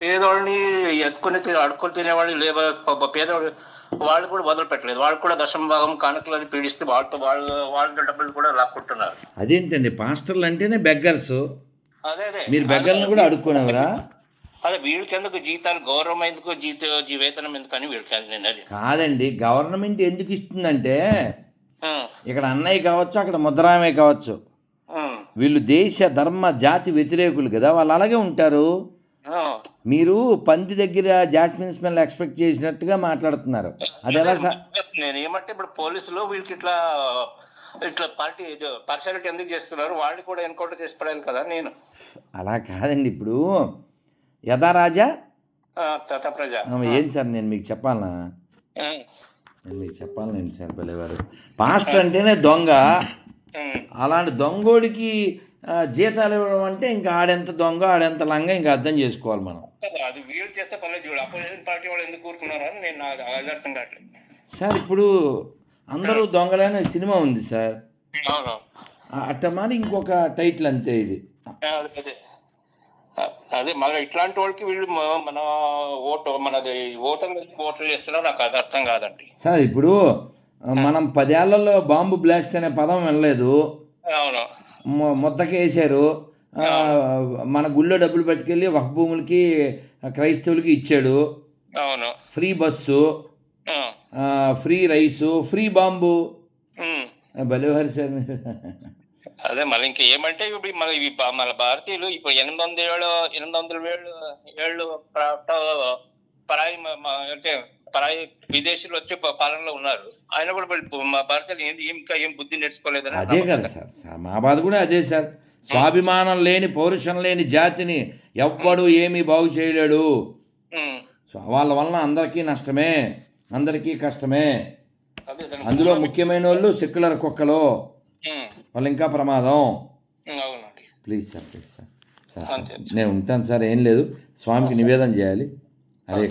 పేదోళ్ళని ఎత్తుకొని అడుక్కొని తినేవాళ్ళు లేబర్ పేదవాళ్ళు వాళ్ళు కూడా వదిలిపెట్టలేదు. వాళ్ళు కూడా దశమ భాగం కానుకలు అది పీడిస్తే వాళ్ళ డబ్బులు కూడా లాక్కుంటున్నారు. అదేంటండి పాస్టర్లు అంటేనే బెగ్గర్స్. అదే అదే మీరు బెగ్గర్లను కూడా అడుక్కునేవరా? అదే వీళ్ళకి ఎందుకు జీతాలు, గౌరవం ఎందుకు, వేతనం ఎందుకు అని వీళ్ళకి నేను అది కాదండి, గవర్నమెంట్ ఎందుకు ఇస్తుందంటే ఆ, ఇక్కడ అన్నయ్య కావచ్చు, అక్కడ ముద్రామయ్య కావచ్చు, ఆ, వీళ్ళు దేశ ధర్మ జాతి వ్యతిరేకులు కదా, వాళ్ళు అలాగే ఉంటారు. ఆ. మీరు పంది దగ్గర జాస్మిన్ స్మెల్ ఎక్స్పెక్ట్ చేసినట్టుగా మాట్లాడుతున్నారు. అది ఎలా నేను ఏమంటే ఇప్పుడు పోలీసులు వీళ్ళకి ఇట్లా ఇట్లా పార్షాలిటీ ఎందుకు చేస్తున్నారు, వాళ్ళు కూడా ఎన్కౌంటర్ చేసి పడాలి కదా. నేను అలా కాదండి. ఇప్పుడు యథా రాజా ప్రజ ఏం సార్ నేను మీకు చెప్పాలనా? ఆ, నేను మీకు చెప్పాలండి సార్ పిల్లవారు. పాస్టర్ అంటేనే దొంగ. అలాంటి దొంగోడికి జీతాలు ఇవ్వడం అంటే ఇంకా ఆడెంత దొంగ ఆడెంత లంగా ఇంకా అర్థం చేసుకోవాలి మనం. అది వీళ్ళు చేస్తే పర్లేదు, చూడు అపోజిషన్ పార్టీ వాళ్ళు ఎందుకు కూరుకున్నారు అని నేను అది అర్థం కావట్లేదు సార్. ఇప్పుడు అందరూ దొంగలనే సినిమా ఉంది సార్, అవును. అట్ట మరి ఇంకొక టైటిల్ అంతే ఇది. అదే అదే మళ్ళీ ఇట్లాంటి వాళ్ళకి వీళ్ళు మన మనది ఓటర్లు చేస్తున్నారు. నాకు అది అర్థం కాదండి సార్. ఇప్పుడు మనం 10 ఏళ్లలో బాంబు బ్లాస్ట్ అనే పదం వినలేదు. అవును. ముద్దకేసారు. మన గుళ్ళో డబ్బులు పట్టుకెళ్ళి వక్ఫ్ భూములకి క్రైస్తవులకి ఇచ్చాడు. అవును. Free bus, free rice, free bomb. భలేవారు సార్ మీరు. అదే మళ్ళీ ఇంకా ఏమంటే ఇప్పుడు మన భారతీయులు ఇప్పుడు 800 ఏళ్ళు పరాయి అంటే పరాయి విదేశీయులు వచ్చి పాలనలో ఉన్నారు. ఆయన కూడా మా భారతీయులు ఇంకా ఏం బుద్ధి నేర్చుకోలేదని. అదే కదా సార్, మా బాధ కూడా అదే సార్. స్వాభిమానం లేని, పౌరుషం లేని జాతిని ఎవ్వడు ఏమీ బాగు చేయలేడు. సో వాళ్ళ వలన అందరికీ నష్టమే, అందరికీ కష్టమే. అందులో ముఖ్యమైన వాళ్ళు సెక్యులర్ కుక్కలు, వాళ్ళు ఇంకా ప్రమాదం. ప్లీజ్ సార్, ప్లీజ్ సార్, నేను ఉంటాను సార్. ఏం లేదు, స్వామికి నివేదన చేయాలి. అదే